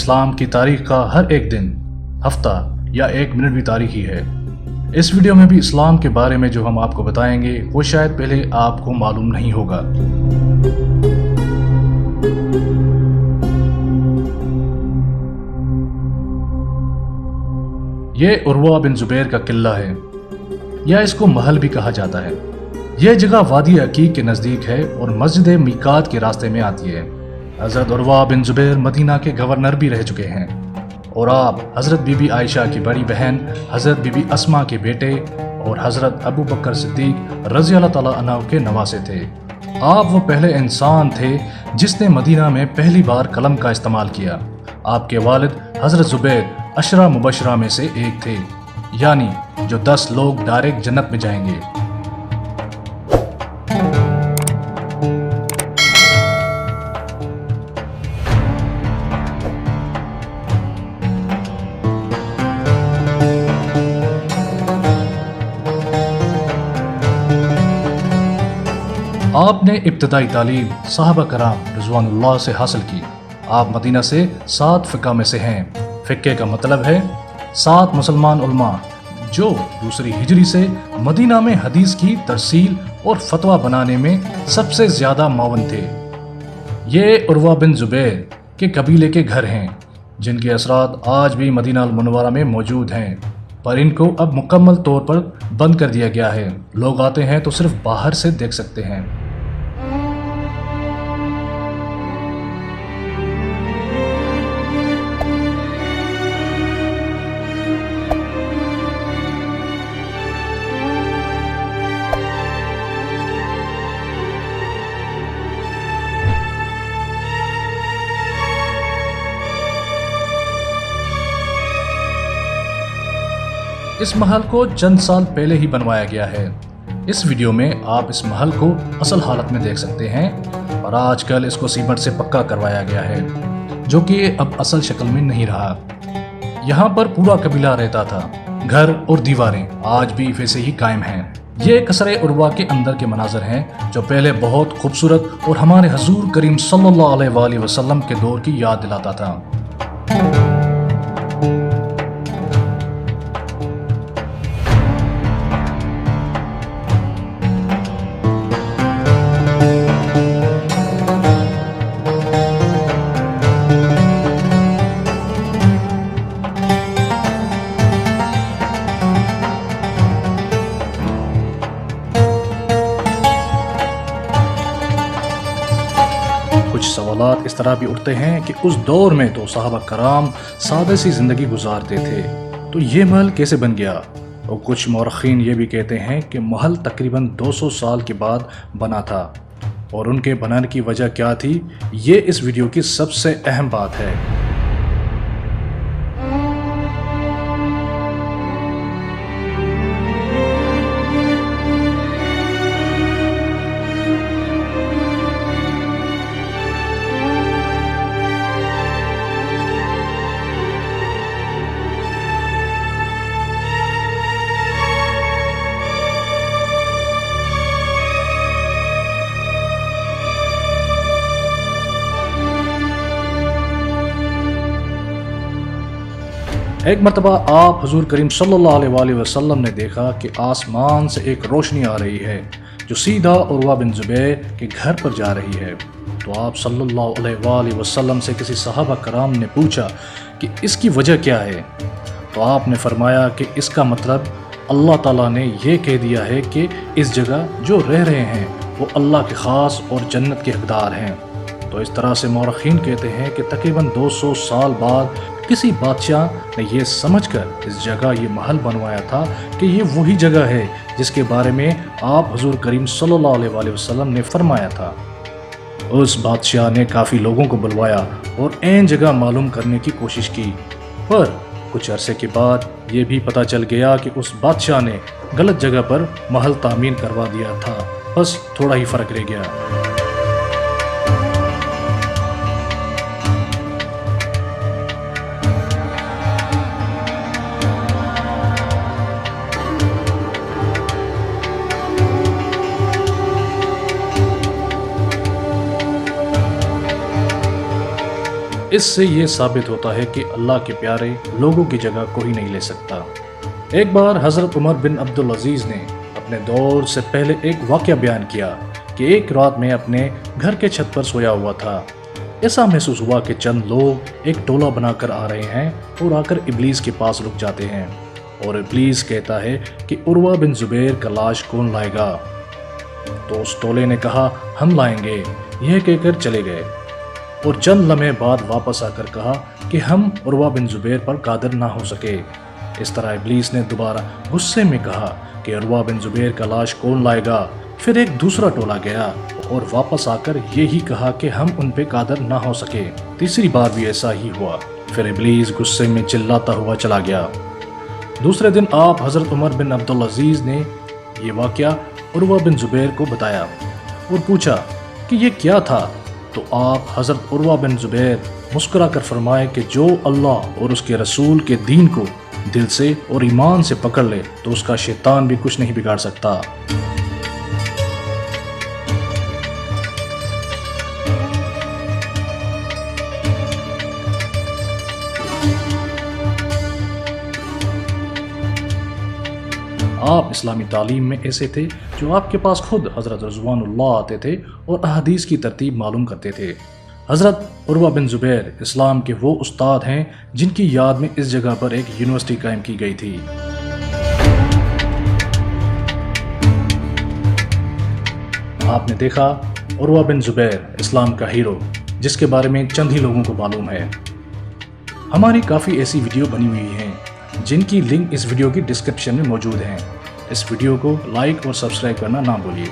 اسلام کی تاریخ کا ہر ایک دن، ہفتہ یا ایک منٹ بھی تاریخی ہے۔ اس ویڈیو میں بھی اسلام کے بارے میں جو ہم آپ کو بتائیں گے وہ شاید پہلے آپ کو معلوم نہیں ہوگا۔ یہ عروہ بن زبیر کا قلعہ ہے، یا اس کو محل بھی کہا جاتا ہے۔ یہ جگہ وادی عقیق کے نزدیک ہے اور مسجد میقات کے راستے میں آتی ہے۔ حضرت عروہ بن زبیر مدینہ کے گورنر بھی رہ چکے ہیں، اور آپ حضرت بی بی عائشہ کی بڑی بہن حضرت بی بی اسما کے بیٹے اور حضرت ابو بکر صدیق رضی اللہ تعالیٰ عنہ کے نواسے تھے۔ آپ وہ پہلے انسان تھے جس نے مدینہ میں پہلی بار قلم کا استعمال کیا۔ آپ کے والد حضرت زبیر 10 مبشرہ میں سے ایک تھے، یعنی جو 10 لوگ ڈائریکٹ جنت میں جائیں گے۔ آپ نے ابتدائی تعلیم صحابہ کرام رضوان اللہ سے حاصل کی۔ آپ مدینہ سے 7 فقہ میں سے ہیں۔ فقہ کا مطلب ہے 7 مسلمان علماء جو دوسری ہجری سے مدینہ میں حدیث کی ترسیل اور فتویٰ بنانے میں سب سے زیادہ معاون تھے۔ یہ عروہ بن زبیر کے قبیلے کے گھر ہیں، جن کے اثرات آج بھی مدینہ المنورہ میں موجود ہیں، پر ان کو اب مکمل طور پر بند کر دیا گیا ہے۔ لوگ آتے ہیں تو صرف باہر سے دیکھ سکتے ہیں۔ اس محل کو چند سال پہلے ہی بنوایا گیا ہے۔ اس ویڈیو میں آپ اس محل کو اصل حالت میں دیکھ سکتے ہیں، اور آج کل اس کو سیمنٹ سے پکا کروایا گیا ہے، جو کہ اب اصل شکل میں نہیں رہا۔ یہاں پر پورا قبیلہ رہتا تھا۔ گھر اور دیواریں آج بھی ویسے ہی قائم ہیں۔ یہ قصر عروہ کے اندر کے مناظر ہیں جو پہلے بہت خوبصورت اور ہمارے حضور کریم صلی اللہ علیہ وآلہ وسلم کے دور کی یاد دلاتا تھا۔ کچھ سوالات اس طرح بھی اٹھتے ہیں کہ اس دور میں تو صحابہ کرام سادہ سی زندگی گزارتے تھے، تو یہ محل کیسے بن گیا؟ اور کچھ مورخین یہ بھی کہتے ہیں کہ محل تقریباً 200 سال کے بعد بنا تھا، اور ان کے بنانے کی وجہ کیا تھی، یہ اس ویڈیو کی سب سے اہم بات ہے۔ ایک مرتبہ آپ حضور کریم صلی اللہ علیہ وآلہ وسلم نے دیکھا کہ آسمان سے ایک روشنی آ رہی ہے جو سیدھا عروہ بن زبیر کے گھر پر جا رہی ہے۔ تو آپ صلی اللہ علیہ وآلہ وسلم سے کسی صحابہ کرام نے پوچھا کہ اس کی وجہ کیا ہے؟ تو آپ نے فرمایا کہ اس کا مطلب اللہ تعالیٰ نے یہ کہہ دیا ہے کہ اس جگہ جو رہ رہے ہیں وہ اللہ کے خاص اور جنت کے حقدار ہیں۔ تو اس طرح سے مورخین کہتے ہیں کہ تقریباً 200 سال بعد کسی بادشاہ نے یہ سمجھ کر اس جگہ یہ محل بنوایا تھا کہ یہ وہی جگہ ہے جس کے بارے میں آپ حضور کریم صلی اللہ علیہ وآلہ وسلم نے فرمایا تھا۔ اس بادشاہ نے کافی لوگوں کو بلوایا اور عین جگہ معلوم کرنے کی کوشش کی، پر کچھ عرصے کے بعد یہ بھی پتہ چل گیا کہ اس بادشاہ نے غلط جگہ پر محل تعمیر کروا دیا تھا، بس تھوڑا ہی فرق رہ گیا۔ اس سے یہ ثابت ہوتا ہے کہ اللہ کے پیارے لوگوں کی جگہ کوئی نہیں لے سکتا۔ ایک بار حضرت عمر بن عبدالعزیز نے اپنے دور سے پہلے ایک واقعہ بیان کیا کہ ایک رات میں اپنے گھر کے چھت پر سویا ہوا تھا۔ ایسا محسوس ہوا کہ چند لوگ ایک ٹولہ بنا کر آ رہے ہیں اور آ کر ابلیس کے پاس رک جاتے ہیں، اور ابلیس کہتا ہے کہ عروہ بن زبیر کا لاش کون لائے گا؟ تو اس ٹولے نے کہا ہم لائیں گے، یہ کہہ کر چلے گئے، اور چند لمحے بعد واپس آ کر کہا کہ ہم عروہ بن زبیر پر قادر نہ ہو سکے۔ اس طرح ابلیس نے دوبارہ غصے میں کہا کہ عروہ بن زبیر کا لاش کون لائے گا؟ پھر ایک دوسرا ٹولہ گیا اور واپس آ کر یہی کہا کہ ہم ان پہ قادر نہ ہو سکے۔ تیسری بار بھی ایسا ہی ہوا، پھر ابلیس غصے میں چلاتا ہوا چلا گیا۔ دوسرے دن آپ حضرت عمر بن عبدالعزیز نے یہ واقعہ عروہ بن زبیر کو بتایا اور پوچھا کہ یہ کیا تھا؟ تو آپ حضرت عروہ بن زبیر مسکرا کر فرمائے کہ جو اللہ اور اس کے رسول کے دین کو دل سے اور ایمان سے پکڑ لے تو اس کا شیطان بھی کچھ نہیں بگاڑ سکتا۔ آپ اسلامی تعلیم میں ایسے تھے جو آپ کے پاس خود حضرت رضوان اللہ آتے تھے اور احادیث کی ترتیب معلوم کرتے تھے۔ حضرت عروہ بن زبیر اسلام کے وہ استاد ہیں جن کی یاد میں اس جگہ پر ایک یونیورسٹی قائم کی گئی تھی۔ آپ نے دیکھا عروہ بن زبیر اسلام کا ہیرو، جس کے بارے میں چند ہی لوگوں کو معلوم ہے۔ ہماری کافی ایسی ویڈیو بنی ہوئی ہیں جن کی لنک اس ویڈیو کی ڈسکرپشن میں موجود ہیں۔ اس ویڈیو کو لائک اور سبسکرائب کرنا نہ بھولیے۔